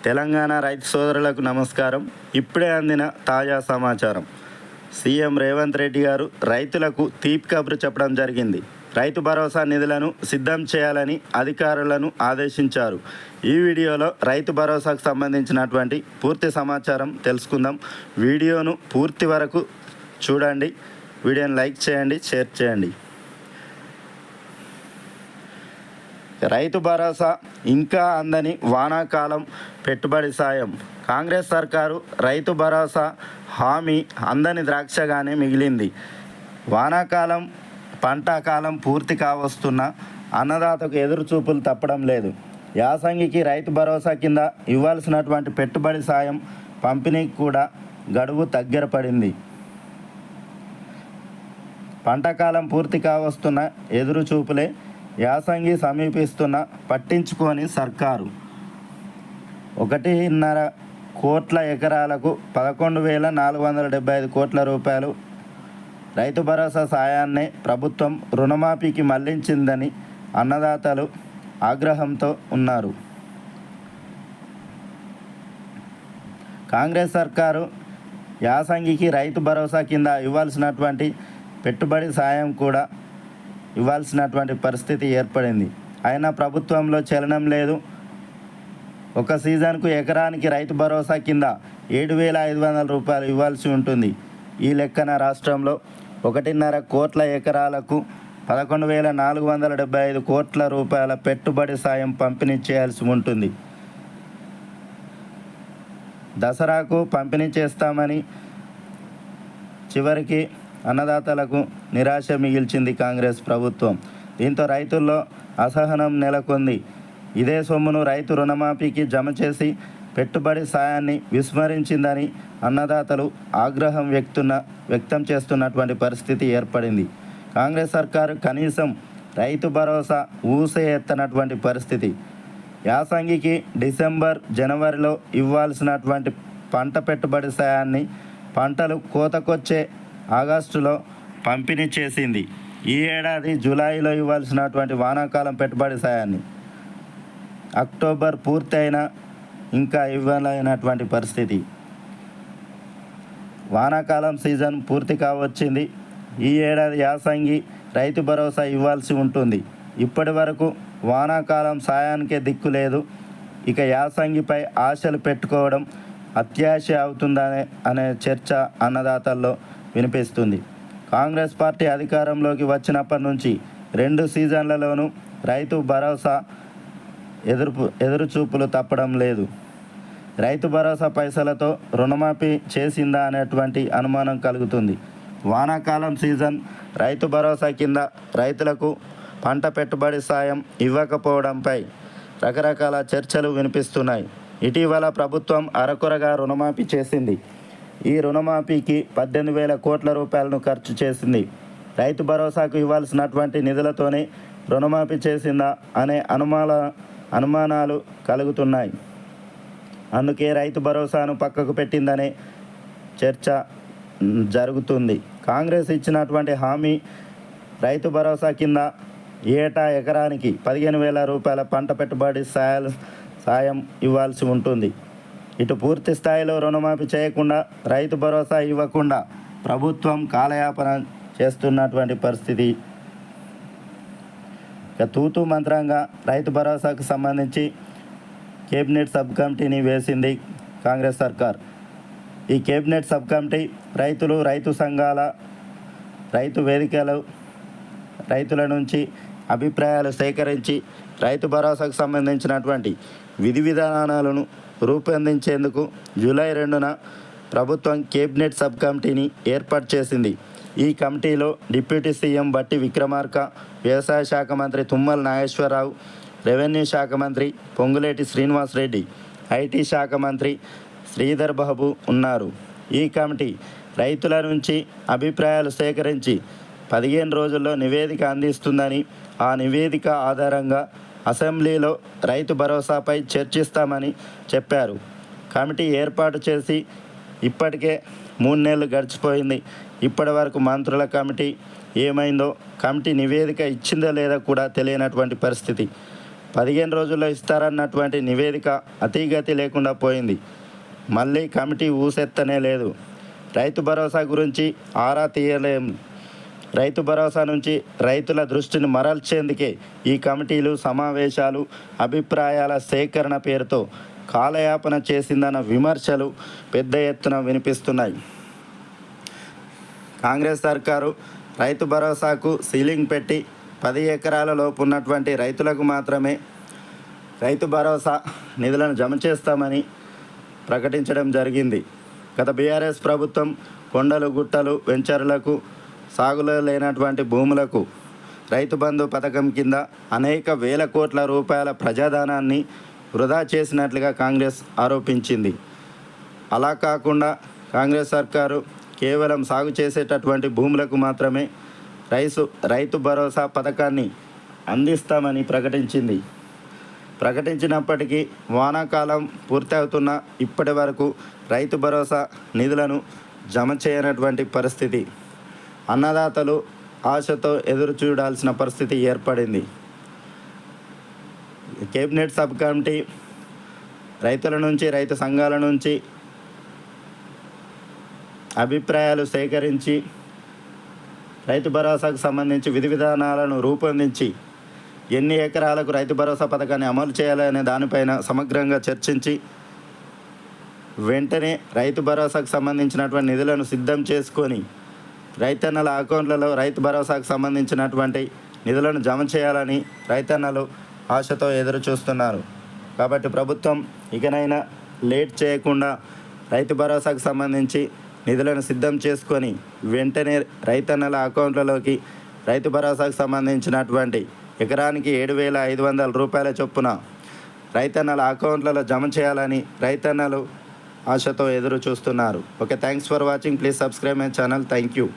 తెలంగాణ రైతు సోదరులకు నమస్కారం. ఇప్పుడే అందిన తాజా సమాచారం. సీఎం రేవంత్ రెడ్డి గారు రైతులకు తీపి కబురు చెప్పడం జరిగింది. రైతు భరోసా నిధులను సిద్ధం చేయాలని అధికారులను ఆదేశించారు. ఈ వీడియోలో రైతు భరోసాకు సంబంధించినటువంటి పూర్తి సమాచారం తెలుసుకుందాం. వీడియోను పూర్తి వరకు చూడండి. వీడియోని లైక్ చేయండి, షేర్ చేయండి. రైతు భరోసా ఇంకా అందని వానాకాలం పెట్టుబడి సాయం. కాంగ్రెస్ సర్కారు రైతు భరోసా హామీ అందని ద్రాక్షగానే మిగిలింది. వానాకాలం పంట కాలం పూర్తి కావస్తున్న అన్నదాతకు ఎదురుచూపులు తప్పడం లేదు. యాసంగికి రైతు భరోసా కింద ఇవ్వాల్సినటువంటి పెట్టుబడి సాయం పంపిణీకి కూడా గడువు దగ్గర పడింది. పంటకాలం పూర్తి కావస్తున్న ఎదురుచూపులే యాసంగి సమీపిస్తున్న పట్టించుకొని సర్కారు 1.5 కోట్ల ఎకరాలకు 11,475 కోట్ల రూపాయలు రైతు భరోసా సాయాన్నే ప్రభుత్వం రుణమాఫీకి మళ్లించిందని అన్నదాతలు ఆగ్రహంతో ఉన్నారు. కాంగ్రెస్ సర్కారు యాసంగికి రైతు భరోసా కింద ఇవ్వాల్సినటువంటి పెట్టుబడి సాయం కూడా ఇవ్వాల్సినటువంటి పరిస్థితి ఏర్పడింది. అయినా ప్రభుత్వంలో చలనం లేదు. ఒక సీజన్కు ఎకరానికి రైతు భరోసా కింద 7,500 రూపాయలు ఇవ్వాల్సి ఉంటుంది. ఈ లెక్కన రాష్ట్రంలో 1.5 కోట్ల ఎకరాలకు 11,475 కోట్ల రూపాయల పెట్టుబడి సాయం పంపిణీ చేయాల్సి ఉంటుంది. దసరాకు పంపిణీ చేస్తామని చివరికి అన్నదాతలకు నిరాశ మిగిల్చింది కాంగ్రెస్ ప్రభుత్వం. దీంతో రైతుల్లో అసహనం నెలకొంది. ఇదే సొమ్మును రైతు రుణమాఫీకి జమ చేసి పెట్టుబడి సాయాన్ని విస్మరించిందని అన్నదాతలు ఆగ్రహం వ్యక్తం చేస్తున్నటువంటి పరిస్థితి ఏర్పడింది. కాంగ్రెస్ సర్కారు కనీసం రైతు భరోసా ఊసే ఎత్తనటువంటి పరిస్థితి. యాసంగికి డిసెంబర్, జనవరిలో ఇవ్వాల్సినటువంటి పంట పెట్టుబడి సాయాన్ని పంటలు కోతకొచ్చే ఆగస్టులో పంపిణీ చేసింది. ఈ ఏడాది జూలైలో ఇవ్వాల్సినటువంటి వానాకాలం పెట్టుబడి సాయాన్ని అక్టోబర్ పూర్తయినా ఇంకా ఇవ్వలేనటువంటి పరిస్థితి. వానాకాలం సీజన్ పూర్తి కావచ్చింది. ఈ ఏడాది యాసంగి రైతు భరోసా ఇవ్వాల్సి ఉంటుంది. ఇప్పటి వరకు వానాకాలం సాయానికే దిక్కు లేదు. ఇక యాసంగిపై ఆశలు పెట్టుకోవడం అత్యాశ అవుతుందనే చర్చ అన్నదాతల్లో వినిపిస్తుంది. కాంగ్రెస్ పార్టీ అధికారంలోకి వచ్చినప్పటి నుంచి 2 సీజన్లలోనూ రైతు భరోసా ఎదురుచూపులు తప్పడం లేదు. రైతు భరోసా పైసలతో రుణమాఫీ చేసిందా అనేటువంటి అనుమానం కలుగుతుంది. వానాకాలం సీజన్ రైతు భరోసా కింద రైతులకు పంట పెట్టుబడి సాయం ఇవ్వకపోవడంపై రకరకాల చర్చలు వినిపిస్తున్నాయి. ఇటీవల ప్రభుత్వం అరకొరగా రుణమాఫీ చేసింది. ఈ రుణమాఫీకి 18,000 కోట్ల రూపాయలను ఖర్చు చేసింది. రైతు భరోసాకు ఇవ్వాల్సినటువంటి నిధులతోనే రుణమాఫీ చేసిందా అనే అనుమానాలు కలుగుతున్నాయి. అందుకే రైతు భరోసాను పక్కకు పెట్టిందనే చర్చ జరుగుతుంది. కాంగ్రెస్ ఇచ్చినటువంటి హామీ రైతు భరోసా కింద ఏటా ఎకరానికి 15,000 రూపాయల పంట పెట్టుబడి సాయం ఇవ్వాల్సి ఉంటుంది. ఇటు పూర్తి స్థాయిలో రుణమాఫీ చేయకుండా రైతు భరోసా ఇవ్వకుండా ప్రభుత్వం కాలయాపన చేస్తున్నటువంటి పరిస్థితి. ఇక తూతూ మంత్రంగా రైతు భరోసాకు సంబంధించి కేబినెట్ సబ్ కమిటీని వేసింది కాంగ్రెస్ సర్కార్. ఈ కేబినెట్ సబ్ కమిటీ రైతులు, రైతు సంఘాల, రైతు వేదికలు, రైతుల నుంచి అభిప్రాయాలు సేకరించి రైతు భరోసాకు సంబంధించినటువంటి విధి విధానాలను రూపొందించేందుకు జూలై 2న ప్రభుత్వం కేబినెట్ సబ్ కమిటీని ఏర్పాటు చేసింది. ఈ కమిటీలో డిప్యూటీ సీఎం బట్టి విక్రమార్క, వ్యవసాయ శాఖ మంత్రి తుమ్మల నాగేశ్వరరావు, రెవెన్యూ శాఖ మంత్రి పొంగులేటి శ్రీనివాసరెడ్డి, ఐటీ శాఖ మంత్రి శ్రీధర్ బాబు ఉన్నారు. ఈ కమిటీ రైతుల నుంచి అభిప్రాయాలు సేకరించి 15 రోజుల్లో నివేదిక అందిస్తుందని, ఆ నివేదిక ఆధారంగా అసెంబ్లీలో రైతు భరోసాపై చర్చిస్తామని చెప్పారు. కమిటీ ఏర్పాటు చేసి ఇప్పటికే 3 నెలలు గడిచిపోయింది. ఇప్పటి వరకు మంత్రుల కమిటీ ఏమైందో, కమిటీ నివేదిక ఇచ్చిందో లేదో కూడా తెలియనటువంటి పరిస్థితి. 15 రోజుల్లో ఇస్తారన్నటువంటి నివేదిక అతీగతి లేకుండా పోయింది. మళ్ళీ కమిటీ ఊసెత్తనే లేదు. రైతు భరోసా గురించి ఆరా తీయలేం. రైతు భరోసా నుంచి రైతుల దృష్టిని మరల్చేందుకే ఈ కమిటీలు, సమావేశాలు, అభిప్రాయాల సేకరణ పేరుతో కాలయాపన చేసిందన్న విమర్శలు పెద్ద ఎత్తున వినిపిస్తున్నాయి. కాంగ్రెస్ సర్కారు రైతు భరోసాకు సీలింగ్ పెట్టి 10 ఎకరాల లోపు ఉన్నటువంటి రైతులకు మాత్రమే రైతు భరోసా నిధులను జమ చేస్తామని ప్రకటించడం జరిగింది. గత బీఆర్ఎస్ ప్రభుత్వం కొండలు, గుట్టలు, వెంచర్లకు, సాగులో లేనటువంటి భూములకు రైతు బంధు పథకం కింద అనేక వేల కోట్ల రూపాయల ప్రజాధనాన్ని వృధా చేసినట్లుగా కాంగ్రెస్ ఆరోపించింది. అలా కాకుండా కాంగ్రెస్ సర్కారు కేవలం సాగు చేసేటటువంటి భూములకు మాత్రమే రైతు భరోసా పథకాన్ని అందిస్తామని ప్రకటించినప్పటికీ వానాకాలం పూర్తవుతున్న ఇప్పటి వరకు రైతు భరోసా నిధులను జమ చేయనటువంటి పరిస్థితి. అన్నదాతలు ఆశతో ఎదురు చూడాల్సిన పరిస్థితి ఏర్పడింది. కేబినెట్ సబ్ కమిటీ రైతుల నుంచి, రైతు సంఘాల నుంచి అభిప్రాయాలు సేకరించి రైతు భరోసాకు సంబంధించి విధి విధానాలను రూపొందించి ఎన్ని ఎకరాలకు రైతు భరోసా పథకాన్ని అమలు చేయాలనే దానిపైన సమగ్రంగా చర్చించి వెంటనే రైతు భరోసాకు సంబంధించినటువంటి నిధులను సిద్ధం చేసుకొని రైతన్నల అకౌంట్లలో రైతు భరోసాకు సంబంధించినటువంటి నిధులను జమ చేయాలని రైతన్నలు ఆశతో ఎదురు చూస్తున్నారు. కాబట్టి ప్రభుత్వం ఇకనైనా లేట్ చేయకుండా రైతు భరోసాకు సంబంధించి నిధులను సిద్ధం చేసుకొని వెంటనే రైతన్నల అకౌంట్లలోకి రైతు భరోసాకు సంబంధించినటువంటి ఎకరానికి 7,500 రూపాయల చొప్పున రైతన్నల అకౌంట్లలో జమ చేయాలని రైతన్నలు ఆశతో ఎదురు చూస్తున్నారు. Okay, thanks for watching. Please subscribe my channel. Thank you.